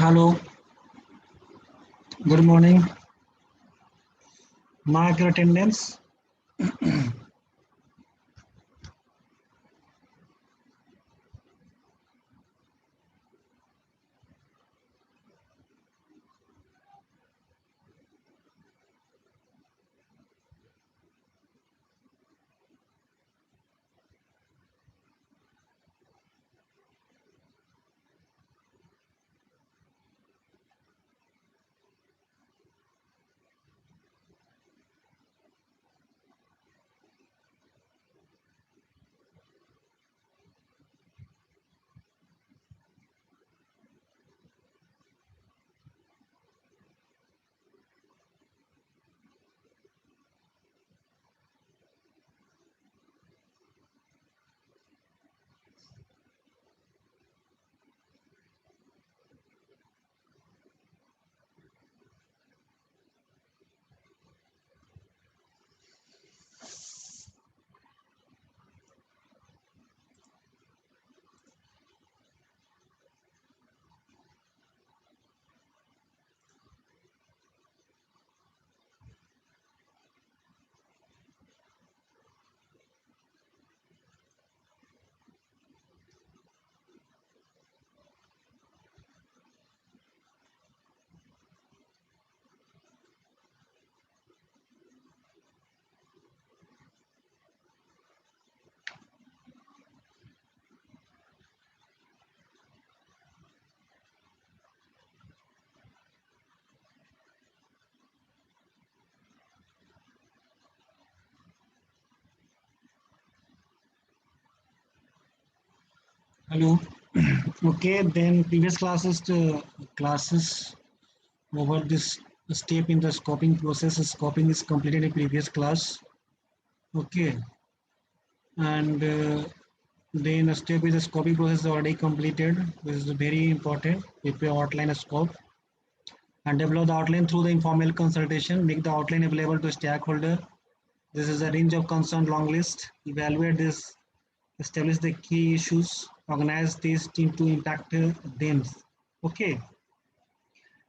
Hello, good morning. Mark your attendance. Hello. Okay, then previous classes over this step in the scoping process. Scoping is completed in previous class. Okay, and then a step is the scoping process is already completed. This is very important. If you outline a scope and develop the outline through the informal consultation, make the outline available to stakeholder. This is a range of concern long list. Evaluate this, establish the key issues, organize this team to impact them. Okay,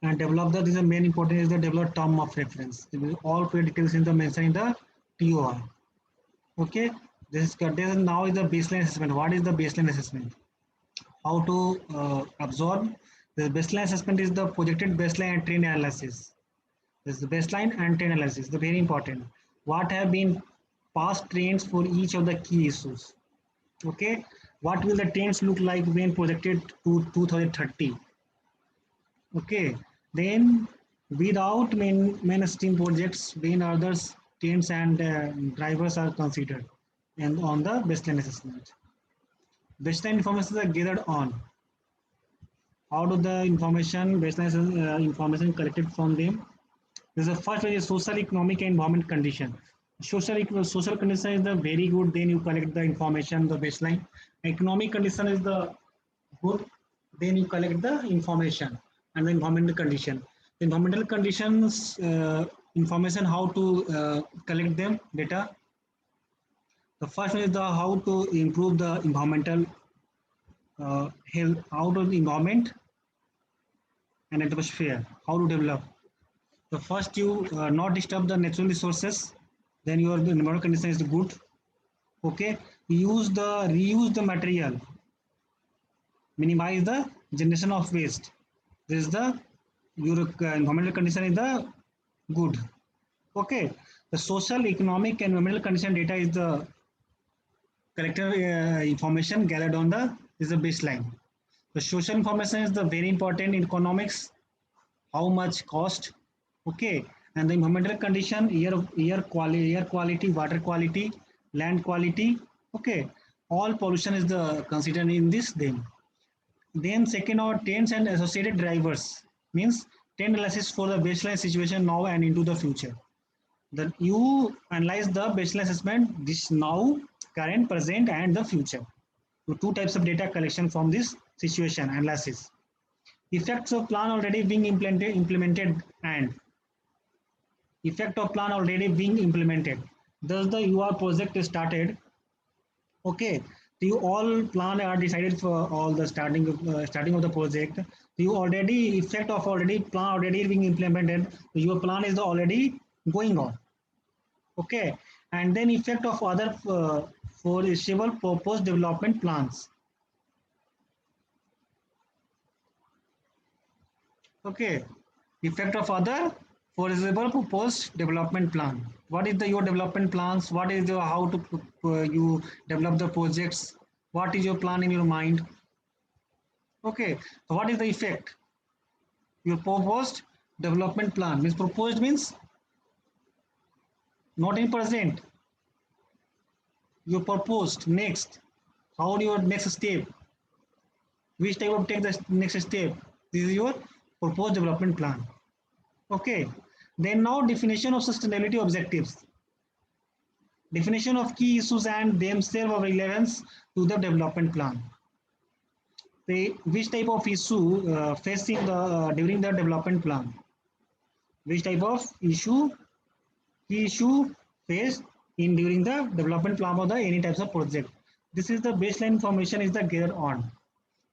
and develop the, this is the main important is the develop term of reference. All details in the mention in the TOR. Okay, this now is the baseline assessment. What is the baseline assessment? How to absorb the baseline assessment is the projected baseline and trend analysis. This is the baseline and trend analysis. The very important. What have been past trends for each of the key issues? Okay, what will the trends look like when projected to 2030? Okay, then without mainstream projects, when others trends and drivers are considered and on the baseline assessment. Baseline information are gathered on. How do the information baseline information collected from them? This is the first one is social, economic, and environment condition. Social condition is the very good. Then you collect the information, the baseline. Economic condition is the good. Then you collect the information and the environmental condition. The environmental conditions information how to collect them data. The first one is the how to improve the environmental health, how to the environment and atmosphere, how to develop. The first you not disturb the natural resources, then your the environmental condition is good. Okay, reuse the material, minimize the generation of waste. This is the your environmental condition is the good. Okay, the social, economic, and environmental condition data is the collected information gathered on the is the baseline. The social information is the very important in economics, how much cost, okay, and the environmental condition, air quality, water quality, land quality, okay, all pollution is the considered in this then second are trends and associated drivers means trend analysis for the baseline situation now and into the future. That you analyze the baseline assessment this now, current, present, and the future. So two types of data collection from this situation analysis. Effects of plan already being implemented and effect of plan already being implemented. Thus the UR project is started. Okay, You all plan are decided for all the starting of the project. You already effect of already plan already being implemented. Your plan is already going on. Okay, and then effect of other foreseeable purpose development plans. Okay, effect of other foreseeable purpose development plan. What is the your development plans? What is the how to you develop the projects? What is your plan in your mind? Okay, so what is the effect? Your proposed development plan means proposed means not in present. You proposed next. How do your next step? Which type of take the next step? This is your proposed development plan. Okay. Then now definition of sustainability objectives. Definition of key issues and themselves of relevance to the development plan. Which type of issue facing the during the development plan? Which type of key issue faced in during the development plan of the any types of project? This is the baseline information is the gear on.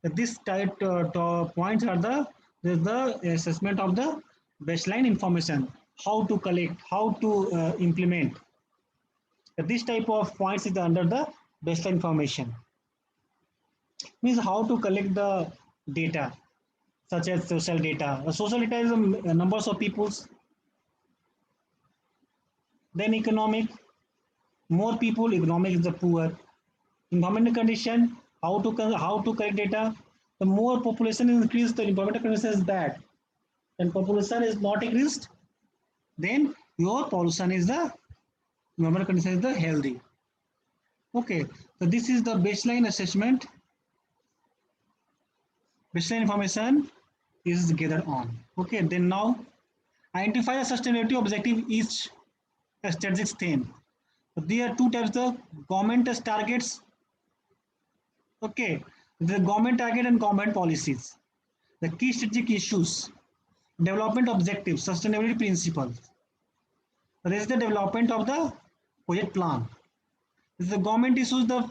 This type points are the assessment of the baseline information, how to collect, how to implement. This type of points is under the baseline information. Means how to collect the data, such as social data. Social data is the numbers of peoples. Then economic, more people, economic is the poor. Environmental condition, how to collect data. The more population increase, the environmental condition is bad. And population is not increased, then your pollution is the environmental condition is the healthy. Okay, so this is the baseline assessment. Baseline information is gathered on. Okay, then now identify the sustainability objective each strategic theme. So there are two types of government targets. Okay, the government target and government policies. The key strategic issues, development objectives, sustainability principles. This is the development of the project plan. This is the government issues the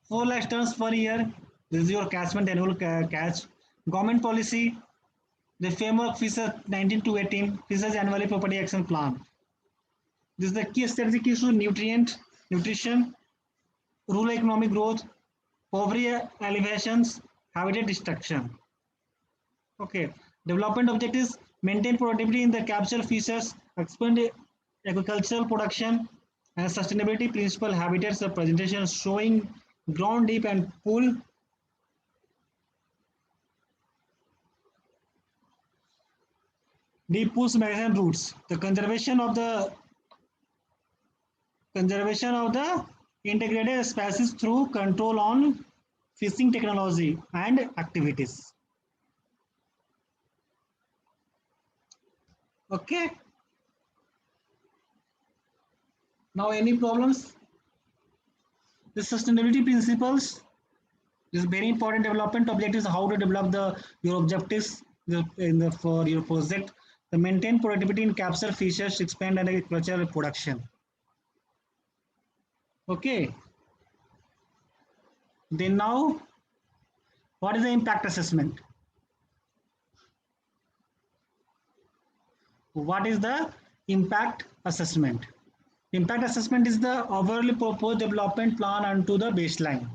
4 lakh tons per year. This is your catchment annual catch. Government policy, the framework FISA 19 to 18, FISA's annually property action plan. This is the key strategic issue, nutrition, rural economic growth, poverty alleviations, habitat destruction. Okay, development objectives, maintain productivity in the capture fishes, expand agricultural production, and sustainability principle habitats of presentation showing ground deep and pool deep pools magazine routes. The conservation of the integrated species through control on fishing technology and activities. Okay. Now any problems? The sustainability principles is very important. Development objectives, how to develop your objectives for your project. The maintain productivity in capture fishes, expand agricultural production. Okay. Then now, what is the impact assessment? What is the impact assessment? Impact assessment is the overly proposed development plan onto the baseline.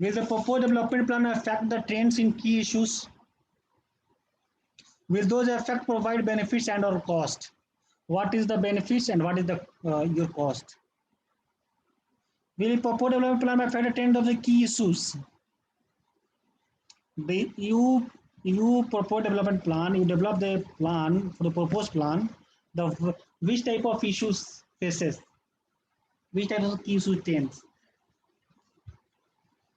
Will the proposed development plan affect the trends in key issues? Will those effects provide benefits and or cost? What is the benefits and what is the your cost? Will the proposed development plan affect the trend of the key issues? You propose development plan, you develop the plan for the proposed plan, the which type of issues faces, which type of key issues tends.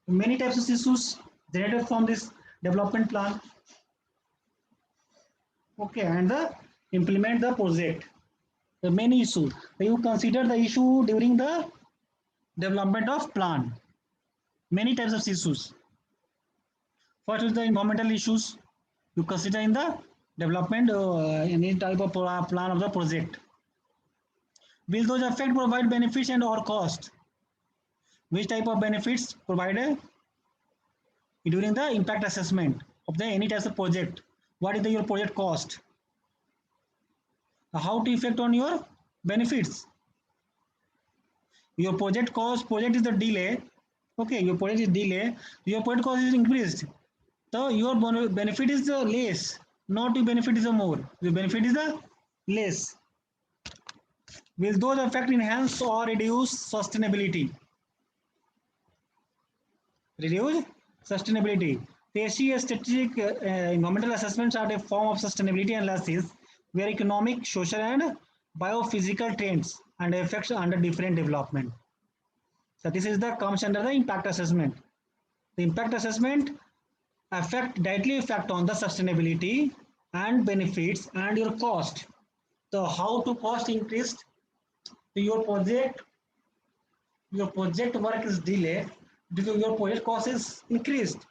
Many types of issues generated from this development plan. Okay, and the implement the project. The many issues. You consider the issue during the development of plan. Many types of issues. First is the environmental issues. You consider in the development any type of plan of the project. Will those effect provide benefits and or cost? Which type of benefits provided during the impact assessment of the any type of project? What is your project cost? How to affect on your benefits? Your project cost, project is the delay. Okay, your project is delay. Your project cost is increased. So your benefit is the less. Not your benefit is the more. Your benefit is the less. Will those affect enhance or reduce sustainability? Reduce sustainability. PSC strategic environmental assessments are a form of sustainability analysis where economic, social, and biophysical trends and effects under different development. So this is the comes under the impact assessment. The impact assessment directly affect on the sustainability and benefits and your cost. So how to cost increased? So your project work is delayed due to your project cost is increased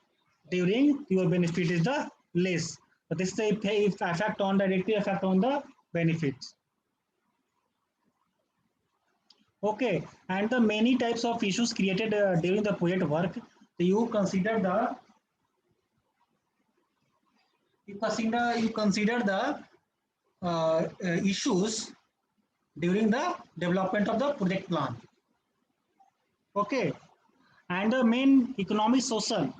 during your benefit is the less. So this is the effect on directly effect on the benefits. Okay, and the many types of issues created during the project work. So you consider the issues during the development of the project plan. Okay, and the main economic social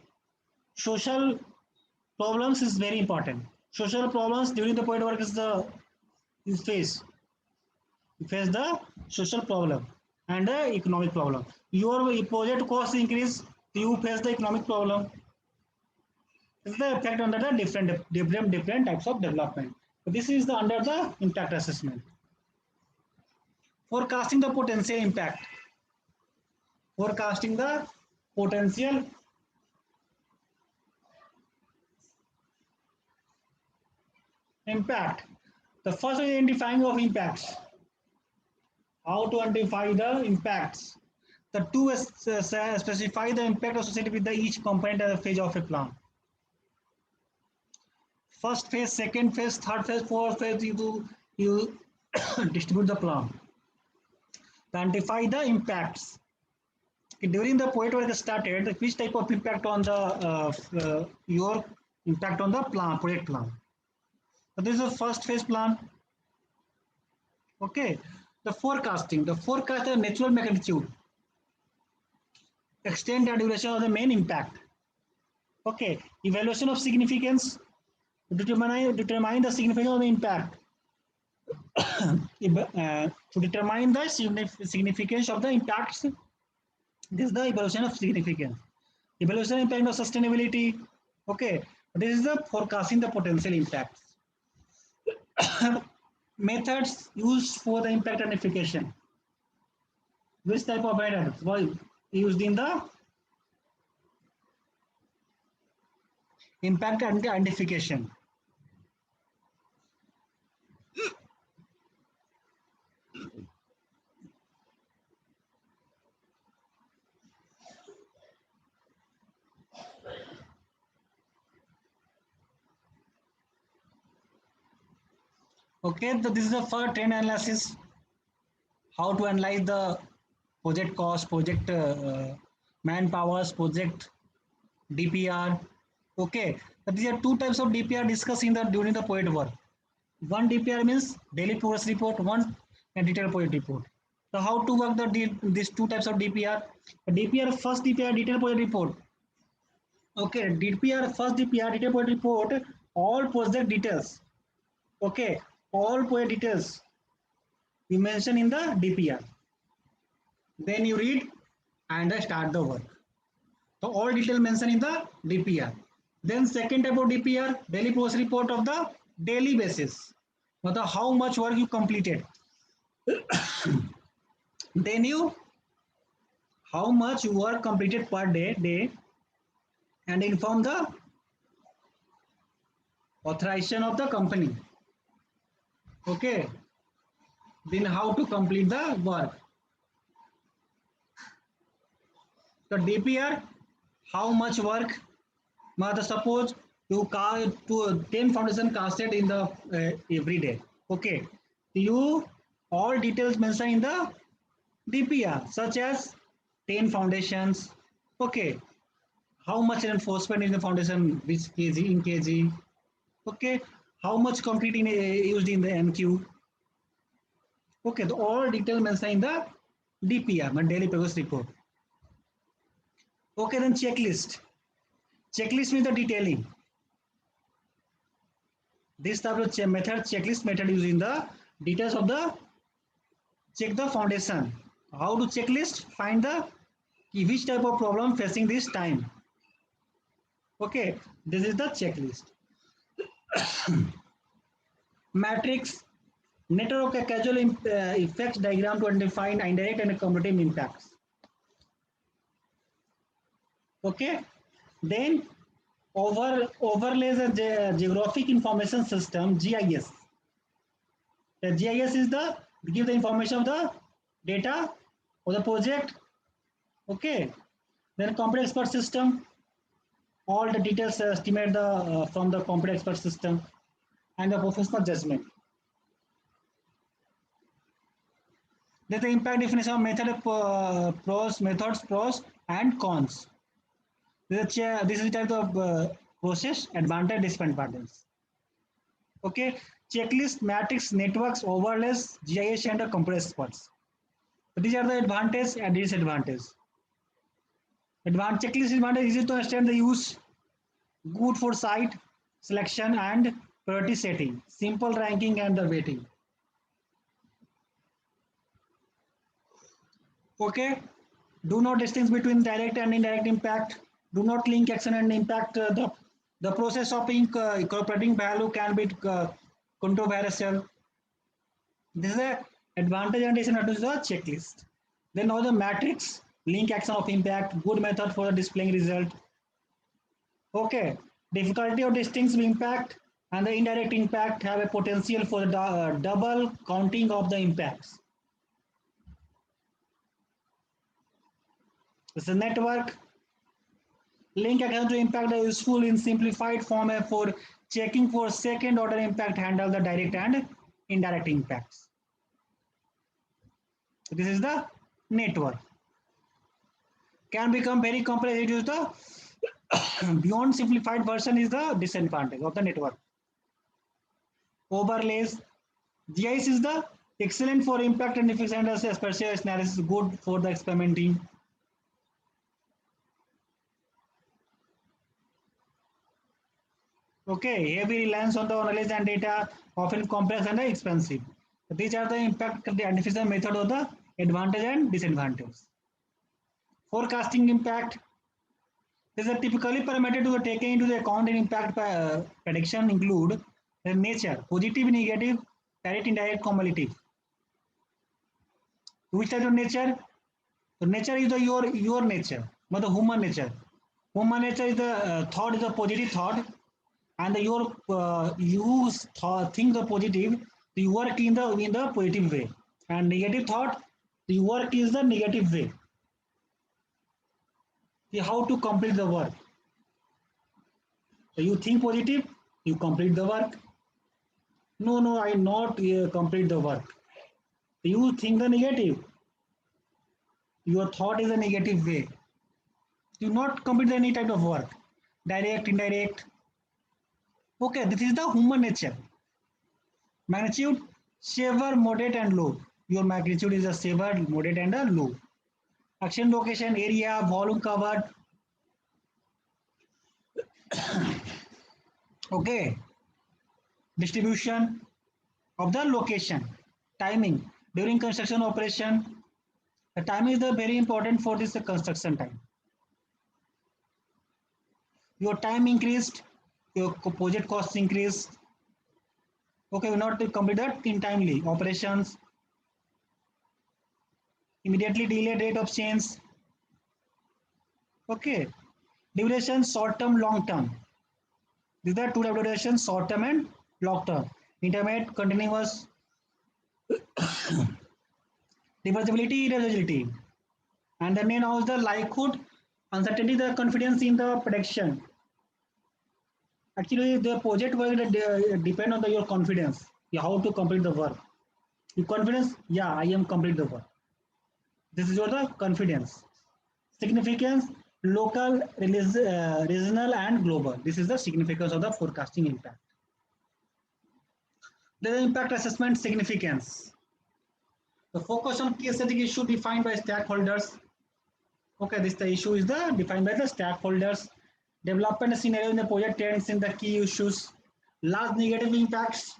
problems is very important. Social problems during the project work is the you face you face the social problem and the economic problem. Your project cost increase, you face the economic problem. This is the effect under the different types of development. So this is the under the impact assessment. Forecasting the potential impact. Forecasting the potential impact. The first is identifying of impacts. How to identify the impacts. The two is specify the impact associated with the each component and the phase of a plan. First phase, second phase, third phase, fourth phase, you distribute the plan. Identify the impacts. During the project work started, which type of impact on the your impact on the project plan. So this is the first phase plan. Okay, the forecasting. The forecast the natural magnitude, extent and duration of the main impact. Okay, evaluation of significance. Determine the significance of the impact. To determine the significance of the impacts, this is the evaluation of significance. Evaluation impact of sustainability. Okay, this is the forecasting the potential impacts. Methods used for the impact identification. Which type of methods was used in the impact identification? Okay, so this is the first trend analysis. How to analyze the project cost, project manpowers, project DPR. Okay, so these are two types of DPR discussed in the during the project work. One DPR means daily progress report, one and detailed project report. So how to work these two types of DPR? DPR first DPR detailed project report. Okay, DPR first DPR detailed project report, all project details. Okay, all project details you mention in the DPR. Then you read and start the work. So all detail mentioned in the DPR. Then second type of DPR, daily progress report of the daily basis. How much work you completed. Then you how much work completed per day and inform the authorization of the company. Okay. Then how to complete the work. So DPR, how much work? Suppose you to 10 foundation casted in the every day. Okay. You all details mentioned in the DPR, such as 10 foundations. Okay, how much reinforcement in the foundation, which kg in kg. Okay, how much concrete used in the MQ. Okay, the all detail mentioned in the DPR, my daily progress report. Okay, then checklist. Checklist means the detailing. This type of method, checklist method, using the details of the check the foundation. How to checklist? Find the which type of problem facing this time. Okay, this is the checklist. Matrix network a causal effects diagram to identify indirect and cumulative impacts. Okay, then overlays a geographic information system GIS. The GIS is the give the information of the data of the project. Okay, then computer expert system, all the details estimate the from the computer expert system and the professional judgment. Then the impact definition of methods, pros and cons. This is type of process, advantage, disadvantages. Okay, checklist, matrix, networks, overlays, GIS, and the computer experts. So these are the advantage and disadvantage. Advanced checklist advantage is to understand the use, good for site selection and priority setting, simple ranking and the weighting. Okay, do not distinguish between direct and indirect impact. Do not link action and impact. The process of incorporating value can be controversial. This is a advantage and disadvantage of the checklist. Then now the matrix, link action of impact, good method for displaying result. Okay, difficulty of distinct impact and the indirect impact have a potential for the double counting of the impacts. This is a network. Link action to impact is useful in simplified form for checking for second order impact, handle the direct and indirect impacts. So this is the network. Can become very complex. It is the beyond simplified version is the disadvantage of the network. Overlays. GIS is the excellent for impact and effects and spatial analysis, good for the experimenting. Okay, heavy reliance on the analysis and data, often complex and expensive. These are the impact identification method of the advantage and disadvantage. Forecasting impact. This is a typically parameter to be taken into the account in impact prediction include the nature, positive, negative, direct, indirect, cumulative. Which type of nature? So nature is the your nature, but the human nature. Human nature is the thought is a positive thought, and the, your you think the positive, you work in the positive way, and negative thought, you work is the negative way. How to complete the work? So you think positive, you complete the work. No, I not complete the work. You think the negative, your thought is a negative way. You not complete any type of work, direct, indirect. Okay, this is the human nature. Magnitude, severe, moderate, and low. Your magnitude is a severe, moderate, and a low. Action, location, area, volume covered. Okay, distribution of the location, timing during construction operation. The time is the very important for this construction time. Your time increased, your project costs increased. Okay, not to complete that in timely operations. Immediately delayed rate of change. Okay, duration short term, long term. These are two durations, short term and long term. Intermediate, continuous, reversibility, irreversibility. And then now is the likelihood, uncertainty, the confidence in the prediction. Actually, the project will depend on your confidence, how to complete the work. Your confidence, yeah, I am complete the work. This is your the confidence. Significance, local, regional, and global. This is the significance of the forecasting impact. The impact assessment significance. The focus on key strategic issue defined by stakeholders. Okay, this the issue is the defined by the stakeholders. Development scenario in the project trends in the key issues. Large negative impacts.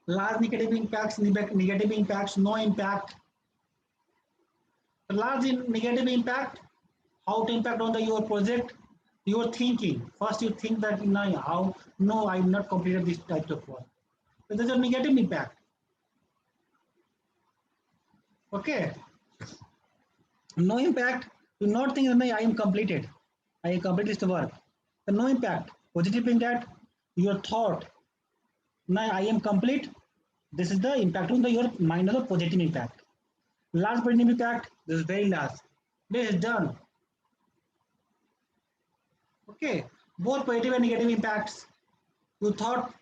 Large negative impacts, no impact. Large negative impact, how to impact on the your project, your thinking. First you think that no, how no, I'm not completed this type of work. So there's a negative impact. Okay. No impact, do not think that I am completed. I completed this work. So no impact. Positive impact, your thought. Now I am complete. This is the impact on the your mind of the positive impact. Large positive impact, this is very large. This is done. Okay, both positive and negative impacts. You thought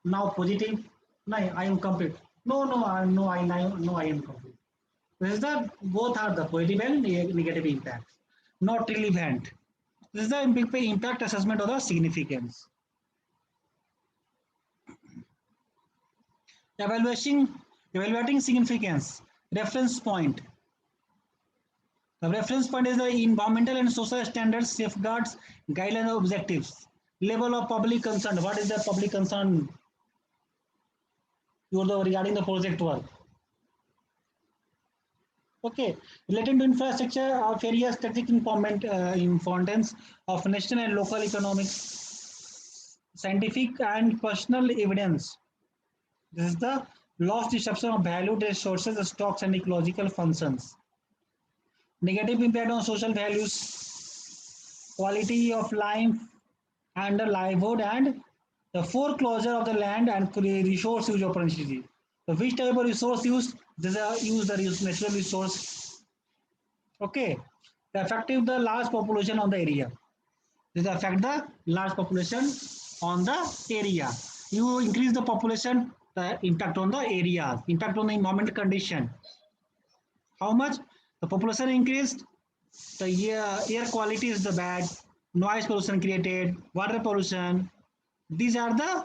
now positive. No, I am complete. No, no, no, I am complete. This is the both are the positive and negative impacts. Not relevant. This is the impact assessment of the significance. Evaluating significance. Reference point. The reference point is the environmental and social standards, safeguards, guidelines, objectives. Level of public concern. What is the public concern regarding the project work? Okay, relating to infrastructure of areas strategic importance of national and local economics, scientific and personal evidence. This is the loss disruption of valued resources, stocks, and ecological functions. Negative impact on social values, quality of life and the livelihood, and the foreclosure of the land and resource use opportunity. So which type of resource use? This is use the natural resource. Okay, the effective the large population on the area. This affect the large population on the area. You increase the population, the impact on the area, impact on the environment condition. How much? The population increased, the air quality is the bad, noise pollution created, water pollution. These are the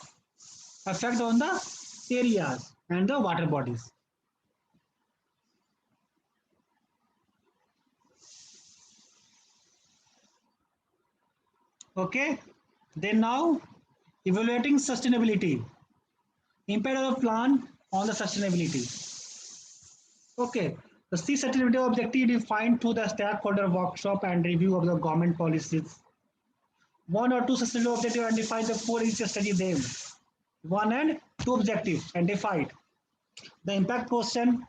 effect on the areas and the water bodies. Okay, then now evaluating sustainability, impact of the plan on the sustainability. Okay, the C sustainability objective defined through the stakeholder workshop and review of the government policies. One or two sustainability objectives identified the four each study them. One and two objectives identified. The impact question,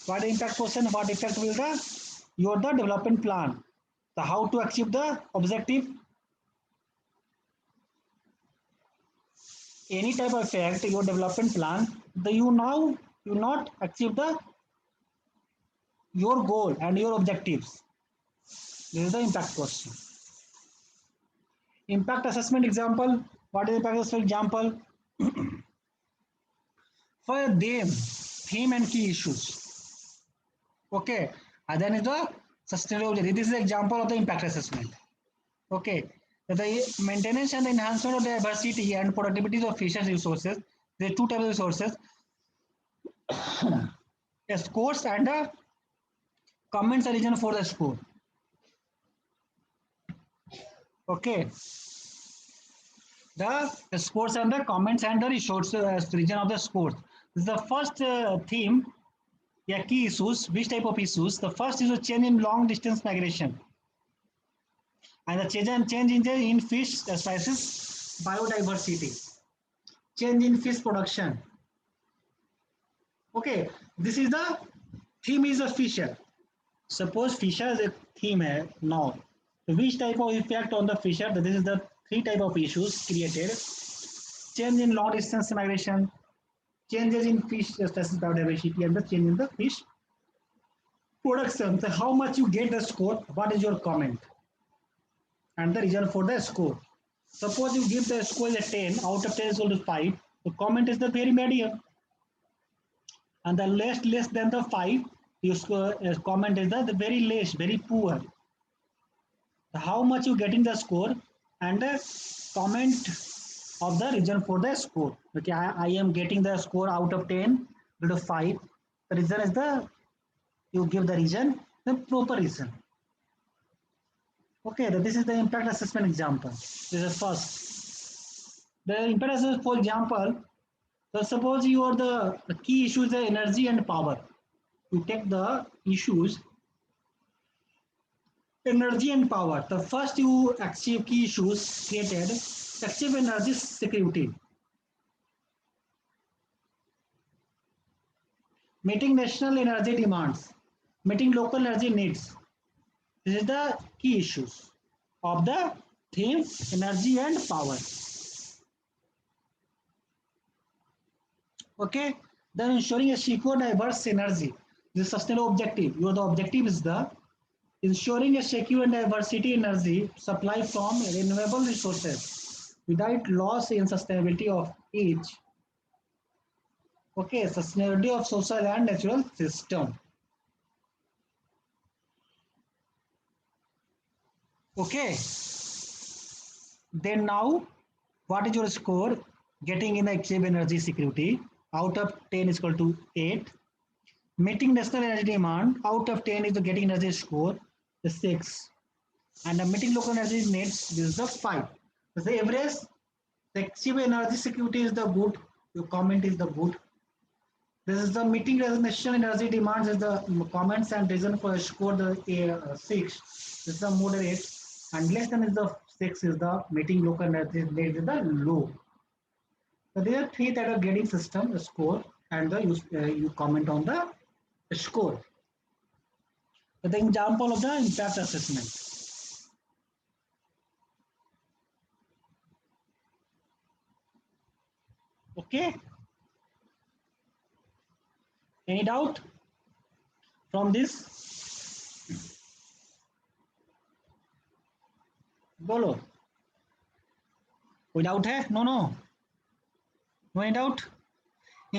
what the impact question, what effect will the development plan, the how to achieve the objective, any type of effect your development plan, the you not achieve the your goal and your objectives. This is the impact question. Impact assessment example, what is impact assessment example? For them, theme and key issues. Okay, and then is the sustainability. This is the example of the impact assessment. Okay, the maintenance and the enhancement of diversity and productivity of fisheries resources. There are two types of resources. A scores and a comments are region for the score. Okay, the scores and the comments and the resources region of the scores. This is the first theme. Yeah, key issues. Which type of issues? The first is a change in long distance migration, and the change in fish species biodiversity, change in fish production. Okay, this is the theme is a fisher. Suppose fisher is a theme now. So which type of effect on the fisher? This is the three type of issues created. Change in long distance migration, changes in fish species biodiversity, and the change in the fish production. So how much you get the score? What is your comment? And the result for the score. Suppose you give the score as a 10, out of 10 is equal to 5. The comment is the very medium. And the less than the 5 Your comment is the very less, very poor. How much you getting the score and the comment of the reason for the score. Okay, I am getting the score out of 10 to 5. The reason is the you give the reason, the proper reason. Okay, this is the impact assessment example. This is first. The impact assessment, for example, so suppose you are the key issues the energy and power. You take the issues energy and power. The first you achieve key issues created, achieve energy security, meeting national energy demands, meeting local energy needs. This is the key issues of the theme energy and power. Okay, then ensuring a secure diverse energy. This is sustainable objective. Your the objective is the ensuring a secure and diversity energy supply from renewable resources without loss in sustainability of each. Okay, sustainability of social and natural system. Okay, then now what is your score getting in the achieve energy security? Out of 10 is equal to 8. Meeting national energy demand out of 10 is the getting energy score, the 6. And the meeting local energy needs, this is the 5. The average, the achieve energy security is the good, your comment is the good. This is the meeting national energy demands is the comments and reason for a score the 6. This is the moderate and less than is the 6 is the meeting local energy needs is the low. So there are three that are grading system, the score and the you comment on the score. So the example of the impact assessment. Okay. Any doubt from this? बोलो कोई doubt है no no no any doubt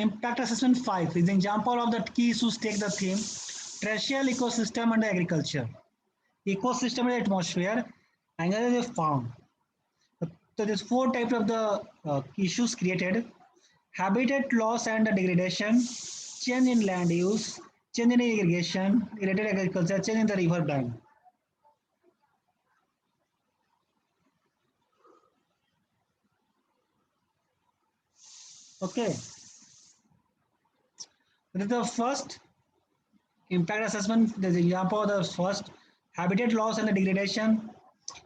impact assessment 5 is an example of the key issues take the theme terrestrial ecosystem and agriculture ecosystem and atmosphere and they found so there's four types of the issues created habitat loss and degradation change in land use change in irrigation related agriculture change in the river bank. Okay, this is the first impact assessment. The example of the first habitat loss and the degradation.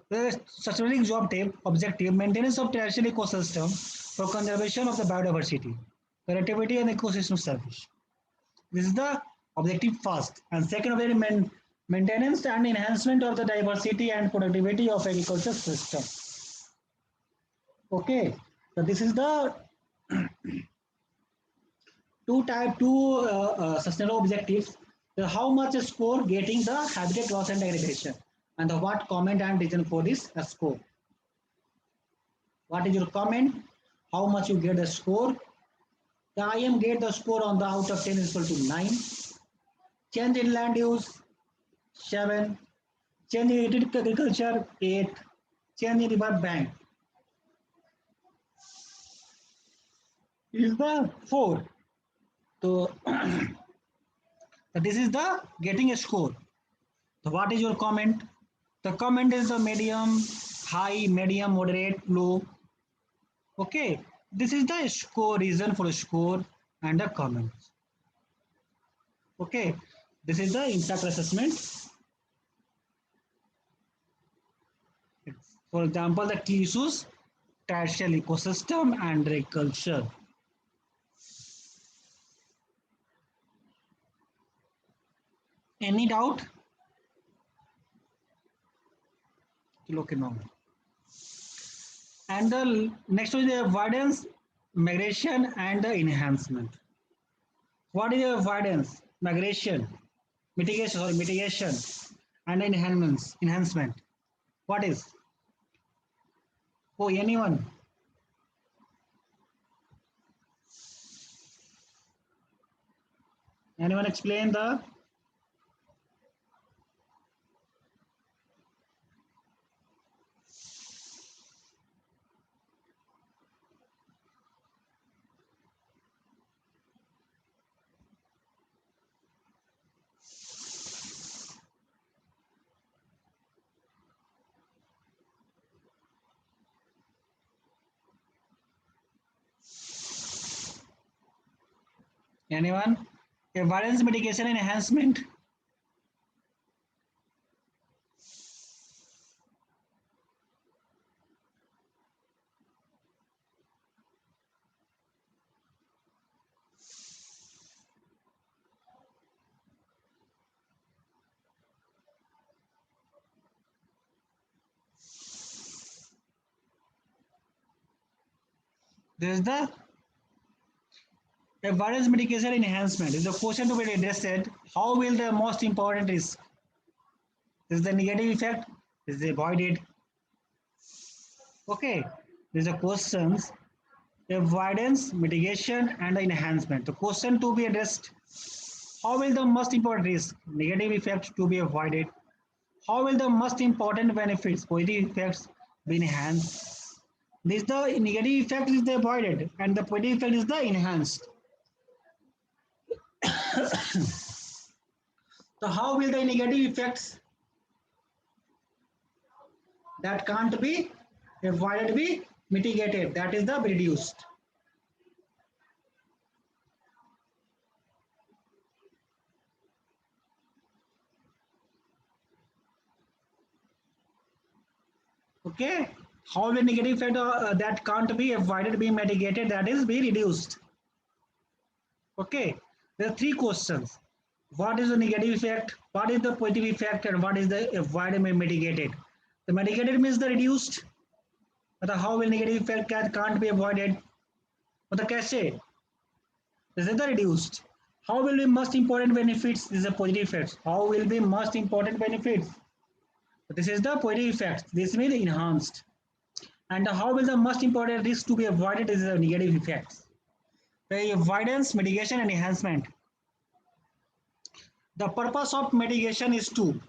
The sustainability objective maintenance of terrestrial ecosystem for conservation of the biodiversity, connectivity and ecosystem service. This is the objective first, and second objective maintenance and enhancement of the diversity and productivity of agriculture system. Okay, so this is the two sustainable objectives. So how much score getting the habitat loss and degradation, and the what comment and reason for this score. What is your comment? How much you get the score? The IM get the score on the out of 10 is equal to 9. Change in land use 7. Change in agriculture 8. Change in river bank is the 4. So this is the getting a score. So what is your comment? The comment is the medium, high, medium, moderate, low. Okay, this is the score reason for a score and the comments. Okay, this is the impact assessment. For example, the key issues, terrestrial ecosystem and agriculture. Any doubt? Okay, no. And the next is the avoidance, migration, and the enhancement. What is the avoidance, migration, mitigation, and enhancement? What is? Oh, anyone? Anyone explain the Anyone? Avoidance mitigation enhancement. There is the avoidance mitigation enhancement. Is the question to be addressed. How will the most important risk? Is the negative effect? Is avoided? Okay. These are questions. Avoidance, mitigation, and enhancement. The question to be addressed. How will the most important risk, negative effects to be avoided? How will the most important benefits, positive effects, be enhanced? This the negative effect is the avoided, and the positive effect is the enhanced. So how will the negative effects that can't be avoided be mitigated? That is the reduced. Okay. How will negative effect that can't be avoided be mitigated? That is be reduced. Okay. There are three questions. What is the negative effect? What is the positive effect? And what is the avoided and mitigated? The mitigated means the reduced. But how will negative effect can't be avoided? But the cache, this is the reduced. How will be most important benefits? This is the positive effects. How will be most important benefits? This is the positive effects. This means enhanced. And how will the most important risk to be avoided? This is the negative effects. The avoidance, mitigation, and enhancement. The purpose of mitigation is to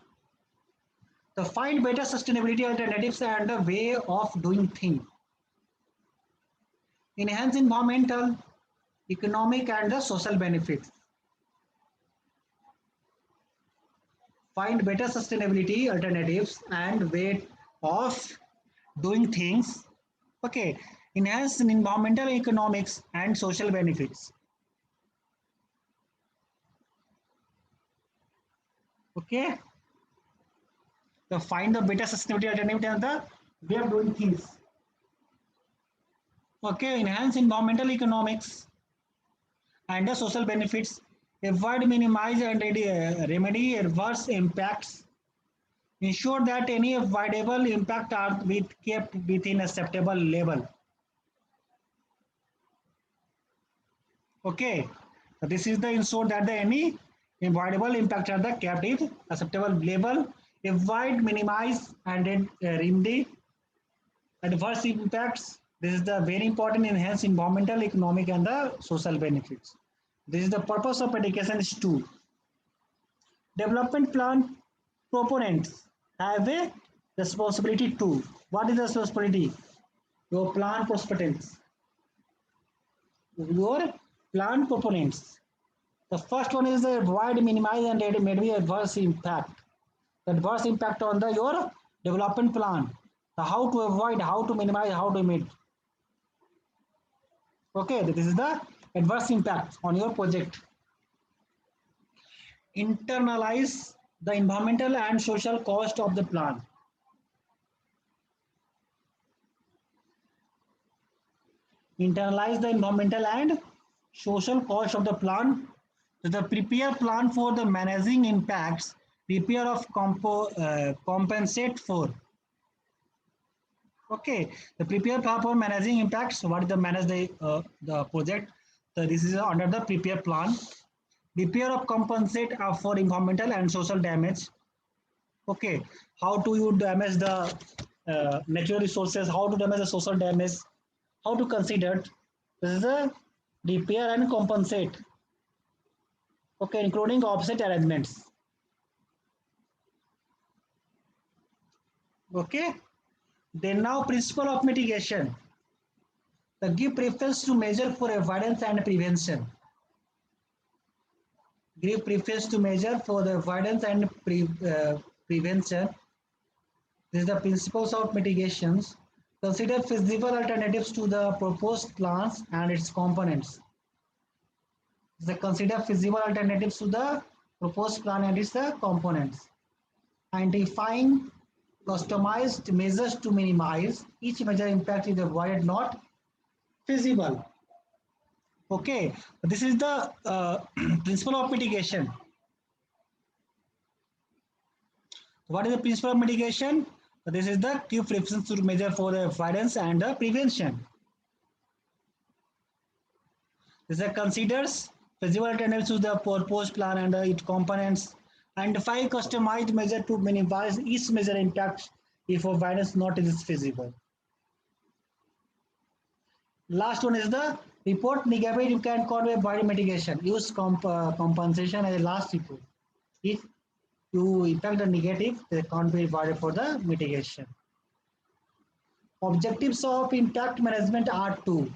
find better sustainability alternatives and a way of doing things. Enhance environmental, economic, and the social benefits. Find better sustainability alternatives and way of doing things. Okay. Enhance environmental, economics, and social benefits. Okay. So find the better sustainability alternative and the way of doing things. Okay. Enhance environmental, economics, and the social benefits. Avoid, minimize, and remedy adverse impacts. Ensure that any avoidable impact are kept within a acceptable level. Okay, so this is the ensure that the any avoidable impact are the kept in acceptable level. Avoid, minimize, and remedy adverse impacts. This is the very important enhance environmental, economic, and the social benefits. This is the purpose of education is to development plan proponents have a responsibility to. What is the responsibility? Your plan proponents. Your plan proponents. The first one is the avoid, minimize, and maybe adverse impact. The adverse impact on the your development plan. The how to avoid, how to minimize, how to meet. Okay, this is the adverse impact on your project. Internalize the environmental and social cost of the plan. Internalize the environmental and social cost of the plan. The prepare plan for the managing impacts. Prepare of compensate for. Okay, the prepare plan for managing impacts. What is the manage the project? So this is under the prepare plan. Prepare of compensate for environmental and social damage. Okay, how do you damage the natural resources? How to damage the social damage? How to consider it? This is the repair and compensate. Okay, including offset arrangements. Okay, then now principle of mitigation. The give preference to measure for avoidance and prevention. Give preference to measure for the avoidance and prevention. This is the principles of mitigations. Consider feasible alternatives to the proposed plans and its components. The consider feasible alternatives to the proposed plan and its the components. Identifying customized measures to minimize each measure impact is avoided not feasible. Okay, this is the principle of mitigation. What is the principle of mitigation? This is the key preference to measure for the avoidance and the prevention. This considers feasible alternatives to the proposed plan and its components, and five customized measures to minimize each measure impact if avoidance not is feasible. Last one is the report negative you can call a body mitigation. Use compensation as a last report. If you impact the negative, they can't be avoided for the mitigation. Objectives of impact management are two.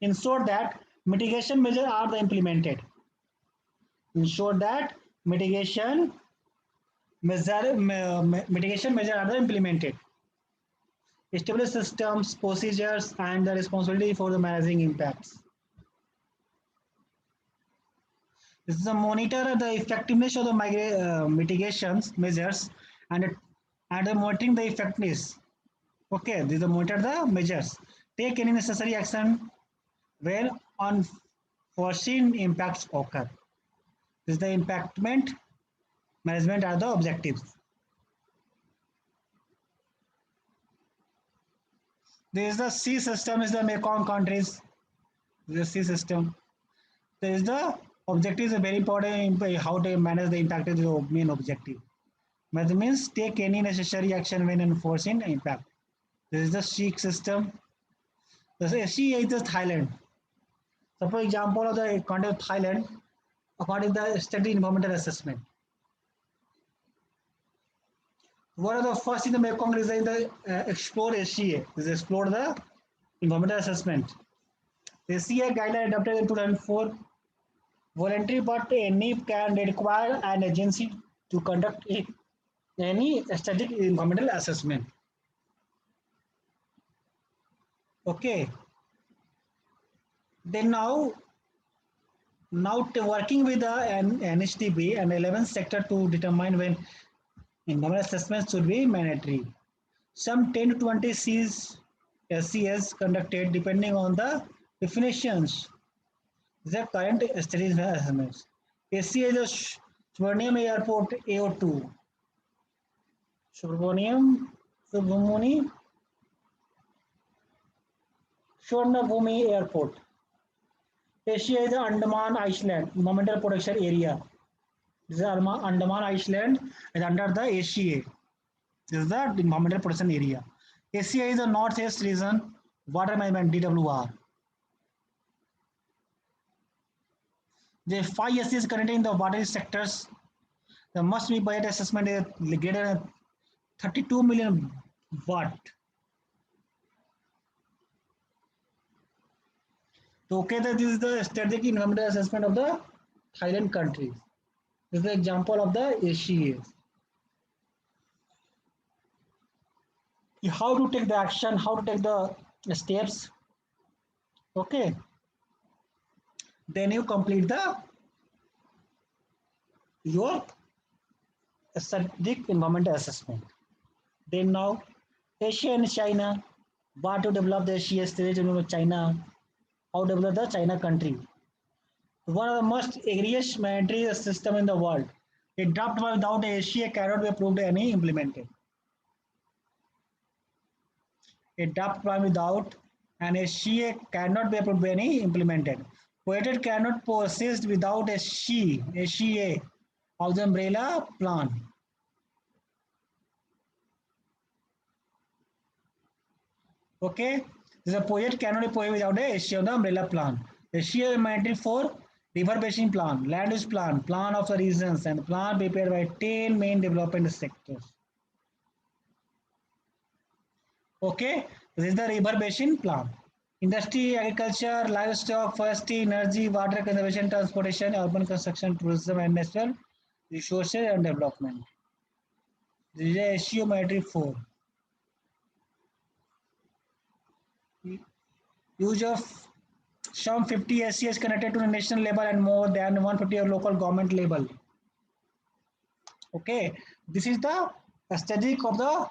Ensure that mitigation measures are implemented. Ensure that mitigation measures are implemented. Establish systems, procedures, and the responsibility for the managing impacts. This is a monitor the effectiveness of the mitigations measures and monitoring the effectiveness. Okay, this is the monitor the measures. Take any necessary action where unforeseen impacts occur. This is the impactment management are the objectives. There is the C system is the Mekong countries. The C system. There is the objective is very important. How to manage the impact is the main objective. That means take any necessary action when enforcing impact. This is the C system. The C is the Thailand. So for example of the country of Thailand, according to the study environmental assessment. One of the first in the Mekong region is the explore ACA. This is explore the environmental assessment. The ACA guideline adopted in 2004. Voluntary, but any can require an agency to conduct any static environmental assessment. Okay. Then now working with the NHDB and 11th sector to determine when environmental assessments should be mandatory. Some 10 to 20 SCS conducted depending on the definitions. The current studies assessments. SCA is the Suvarnabhumi Airport AO2. Suvarnabhumi Airport. Asia is the Andaman Island Environmental Protection Area. This is Andaman Island is under the ACA. This is the Environmental Protection Area. ACA is the Northeast Region Water Management DWR. The 5 SCs currently in the water sectors. There must be budget assessment greater than 32 million watt. So, okay, this is the strategic environmental assessment of the Thailand country. This is the example of the ACA. How to take the action, how to take the steps. Okay. Then you complete your strategic environmental assessment. Then now Asia and China, what to develop the Asia strategy in China, how to develop the China country. One of the most egregious monetary system in the world. A draft without Asia cannot be approved and implemented. A draft plan without an Asia cannot be approved and implemented. Project cannot persist without a SCA of the umbrella plan. Okay, the project cannot be prohibited without a SCA of the umbrella plan. SCA is mandatory for river basin plan, land use plan, plan of the regions, and plan prepared by 10 main development sectors. Okay, this is the river basin plan. Industry, agriculture, livestock, forestry, energy, water conservation, transportation, urban construction, tourism, and natural resources and development. This is a SCO mandatory 4. Use of some 50 SCS connected to the national level and more than 150 local government level. Okay, this is the statistic of the